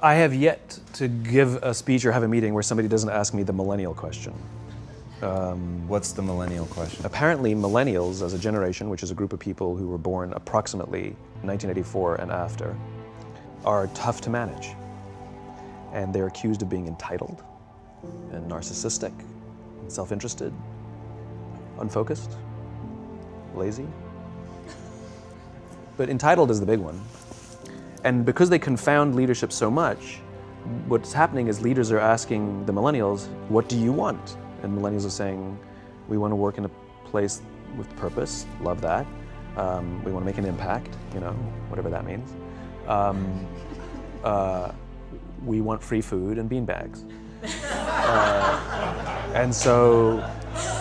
I have yet to give a speech or have a meeting where somebody doesn't ask me the millennial question. What's the millennial question? Apparently millennials as a generation, which is a group of people who were born approximately 1984 and after, are tough to manage. And they're accused of being entitled and narcissistic, and self-interested, unfocused, lazy. But entitled is the big one. And because they confound leadership so much, what's happening is leaders are asking the millennials, what do you want? And millennials are saying, we want to work in a place with purpose, love that. We want to make an impact, whatever that means. We want free food and beanbags. And so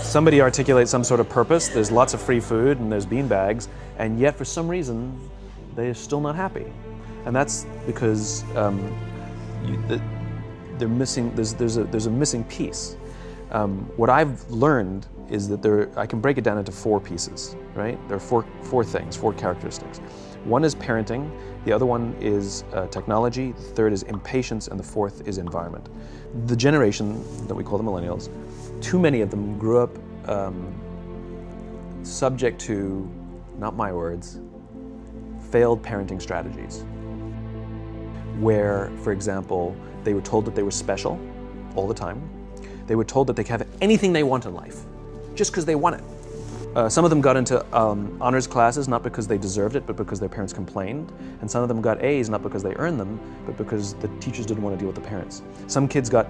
somebody articulates some sort of purpose, there's lots of free food and there's beanbags, and yet for some reason, they're still not happy. And that's because they're missing. There's a missing piece. What I've learned is that I can break it down into 4 pieces. Right? There are four things, 4 characteristics. One is parenting. The other one is technology. The third is impatience, and the fourth is environment. The generation that we call the millennials, too many of them grew up subject to, not my words, failed parenting strategies. Where, for example, they were told that they were special all the time. They were told that they could have anything they want in life, just because they want it. Some of them got into honors classes, not because they deserved it, but because their parents complained. And some of them got A's, not because they earned them, but because the teachers didn't want to deal with the parents. Some kids got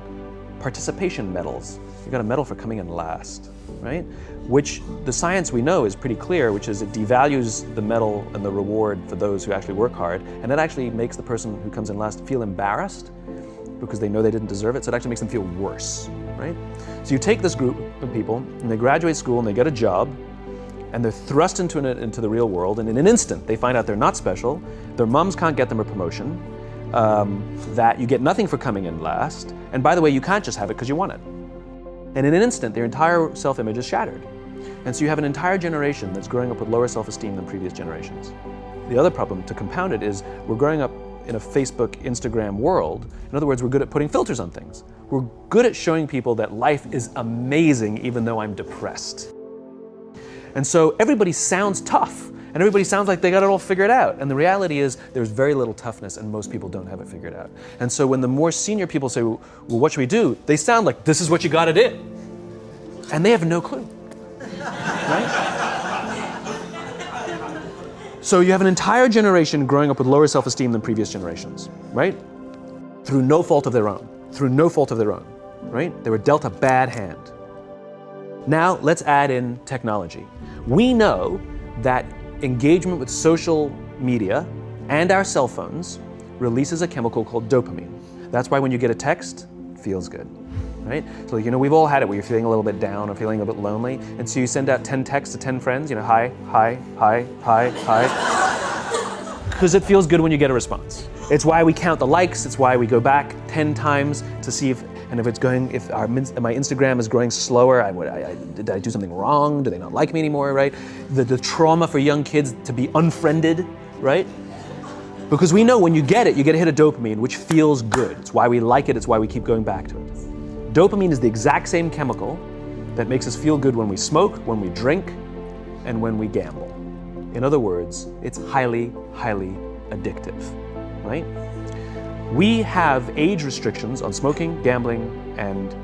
participation medals. You got a medal for coming in last, right? Which the science we know is pretty clear, which is it devalues the medal and the reward for those who actually work hard, and it actually makes the person who comes in last feel embarrassed because they know they didn't deserve it, so it actually makes them feel worse, right? So you take this group of people, and they graduate school, and they get a job, and they're thrust into the real world, and in an instant, they find out they're not special, their moms can't get them a promotion, that you get nothing for coming in last, and by the way, you can't just have it because you want it. And in an instant, their entire self-image is shattered. And so you have an entire generation that's growing up with lower self-esteem than previous generations. The other problem, to compound it, is we're growing up in a Facebook, Instagram world. In other words, we're good at putting filters on things. We're good at showing people that life is amazing even though I'm depressed. And so everybody sounds tough, and everybody sounds like they got it all figured out. And the reality is there's very little toughness, and most people don't have it figured out. And so when the more senior people say, well, what should we do? They sound like, this is what you gotta do. And they have no clue, right? So you have an entire generation growing up with lower self-esteem than previous generations, right? Through no fault of their own, right? They were dealt a bad hand. Now let's add in technology. We know that engagement with social media and our cell phones releases a chemical called dopamine. That's why when you get a text, it feels good, right? So we've all had it where you're feeling a little bit down or feeling a bit lonely, and so you send out 10 texts to 10 friends, hi, hi, hi, hi, hi, because it feels good when you get a response. It's why we count the likes, it's why we go back 10 times to see if my Instagram is growing slower, did I do something wrong? Do they not like me anymore, right? The trauma for young kids to be unfriended, right? Because we know when you get a hit of dopamine, which feels good. It's why we like it, it's why we keep going back to it. Dopamine is the exact same chemical that makes us feel good when we smoke, when we drink, and when we gamble. In other words, it's highly, highly addictive, right? We have age restrictions on smoking, gambling, and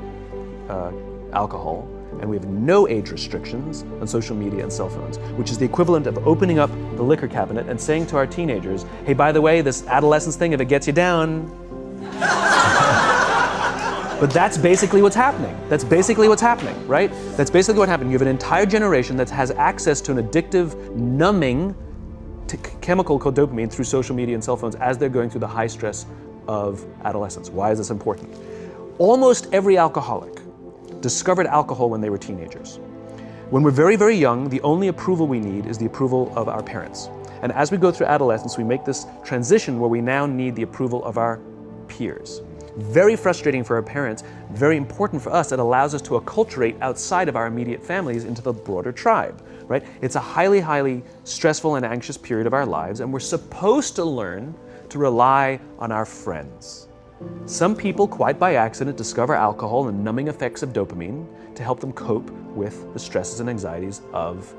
alcohol, and we have no age restrictions on social media and cell phones, which is the equivalent of opening up the liquor cabinet and saying to our teenagers, hey, by the way, this adolescence thing, if it gets you down. But that's basically what's happening. That's basically what's happening, right? That's basically what happened. You have an entire generation that has access to an addictive, numbing chemical called dopamine through social media and cell phones as they're going through the high stress of adolescence. Why is this important? Almost every alcoholic discovered alcohol when they were teenagers. When we're very, very young, the only approval we need is the approval of our parents. And as we go through adolescence, we make this transition where we now need the approval of our peers. Very frustrating for our parents, very important for us. It allows us to acculturate outside of our immediate families into the broader tribe, right? It's a highly, highly stressful and anxious period of our lives, and we're supposed to learn to rely on our friends. Some people, quite by accident, discover alcohol and numbing effects of dopamine to help them cope with the stresses and anxieties of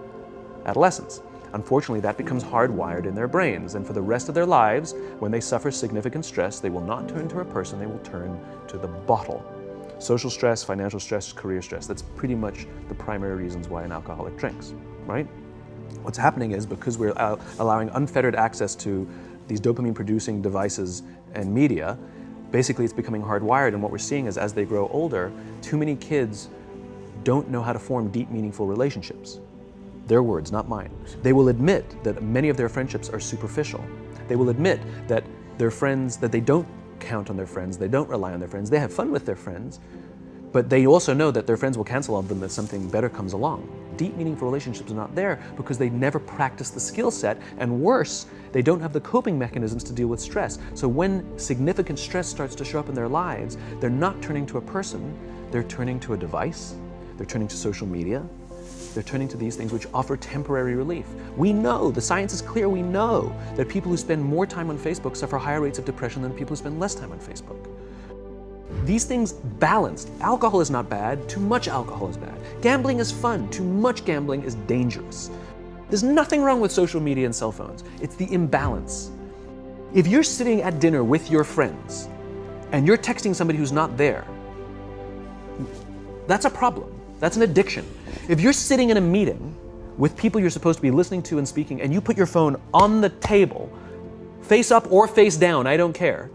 adolescence. Unfortunately, that becomes hardwired in their brains, and for the rest of their lives, when they suffer significant stress, they will not turn to a person, they will turn to the bottle. Social stress, financial stress, career stress, that's pretty much the primary reasons why an alcoholic drinks, right? What's happening is, because we're allowing unfettered access to these dopamine-producing devices and media, basically it's becoming hardwired, and what we're seeing is, as they grow older, too many kids don't know how to form deep, meaningful relationships. Their words, not mine. They will admit that many of their friendships are superficial. They will admit that their friends, that they don't count on their friends, they don't rely on their friends, they have fun with their friends, but they also know that their friends will cancel on them if something better comes along. Deep, meaningful relationships are not there because they never practice the skill set, and worse, they don't have the coping mechanisms to deal with stress. So when significant stress starts to show up in their lives, they're not turning to a person, they're turning to a device, they're turning to social media, they're turning to these things which offer temporary relief. We know, the science is clear, we know that people who spend more time on Facebook suffer higher rates of depression than people who spend less time on Facebook. These things balanced. Alcohol is not bad, too much alcohol is bad. Gambling is fun, too much gambling is dangerous. There's nothing wrong with social media and cell phones. It's the imbalance. If you're sitting at dinner with your friends and you're texting somebody who's not there, that's a problem. That's an addiction. If you're sitting in a meeting with people you're supposed to be listening to and speaking, and you put your phone on the table, face up or face down, I don't care,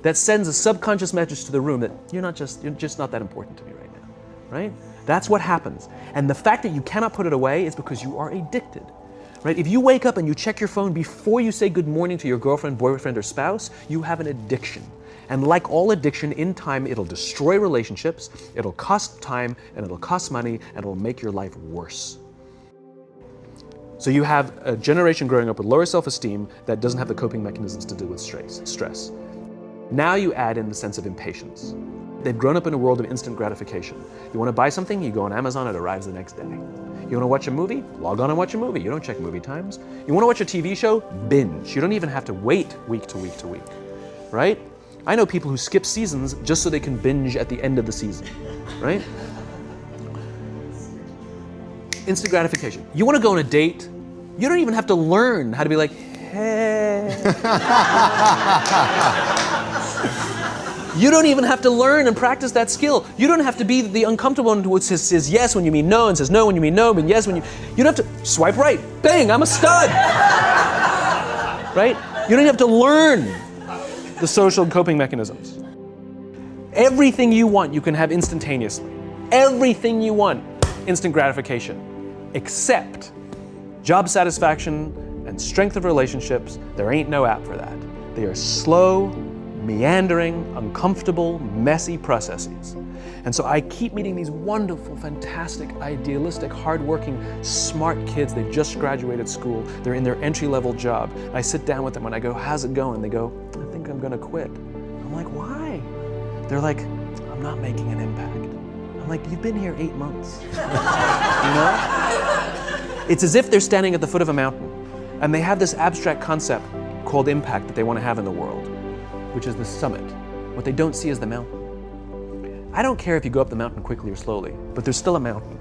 that sends a subconscious message to the room that you're just not that important to me right now, right? That's what happens. And the fact that you cannot put it away is because you are addicted, right? If you wake up and you check your phone before you say good morning to your girlfriend, boyfriend, or spouse, you have an addiction. And like all addiction, in time, it'll destroy relationships, it'll cost time, and it'll cost money, and it'll make your life worse. So you have a generation growing up with lower self-esteem that doesn't have the coping mechanisms to deal with stress. Now you add in the sense of impatience. They've grown up in a world of instant gratification. You want to buy something, you go on Amazon, it arrives the next day. You want to watch a movie? Log on and watch a movie. You don't check movie times. You want to watch a TV show? Binge. You don't even have to wait week to week to week, right? I know people who skip seasons just so they can binge at the end of the season, right? Instant gratification. You want to go on a date? You don't even have to learn how to be like, hey. You don't even have to learn and practice that skill. You don't have to be the uncomfortable one who says yes when you mean no, and says no when you mean no, and yes when you don't have to swipe right. Bang, I'm a stud. Right? You don't have to learn the social coping mechanisms. Everything you want, you can have instantaneously. Everything you want, instant gratification. Except job satisfaction and strength of relationships, there ain't no app for that. They are slow, meandering, uncomfortable, messy processes. And so I keep meeting these wonderful, fantastic, idealistic, hardworking, smart kids. They've just graduated school. They're in their entry-level job. I sit down with them and I go, how's it going? They go, I think I'm gonna quit. I'm like, why? They're like, I'm not making an impact. I'm like, you've been here 8 months. You know? It's as if they're standing at the foot of a mountain and they have this abstract concept called impact that they want to have in the world, which is the summit. What they don't see is the mountain. I don't care if you go up the mountain quickly or slowly, but there's still a mountain.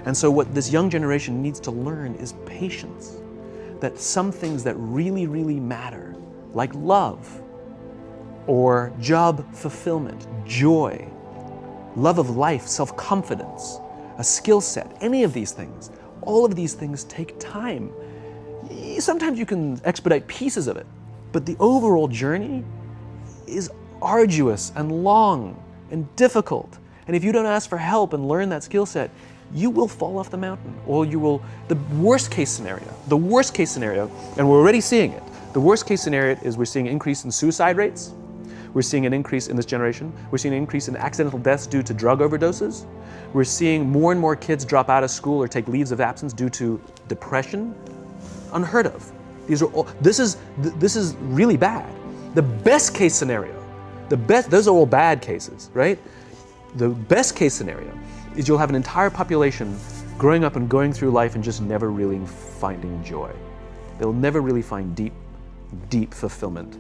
And so what this young generation needs to learn is patience. That some things that really, really matter, like love, or job fulfillment, joy, love of life, self-confidence, a skill set, any of these things, all of these things take time. Sometimes you can expedite pieces of it, but the overall journey is arduous and long and difficult. And if you don't ask for help and learn that skill set, you will fall off the mountain, or you will, the worst case scenario, and we're already seeing it, the worst case scenario is we're seeing an increase in suicide rates, we're seeing an increase in this generation, we're seeing an increase in accidental deaths due to drug overdoses, we're seeing more and more kids drop out of school or take leaves of absence due to depression. Unheard of. This is really bad. The best case scenario, those are all bad cases, right? The best case scenario is you'll have an entire population growing up and going through life and just never really finding joy. They'll never really find deep fulfillment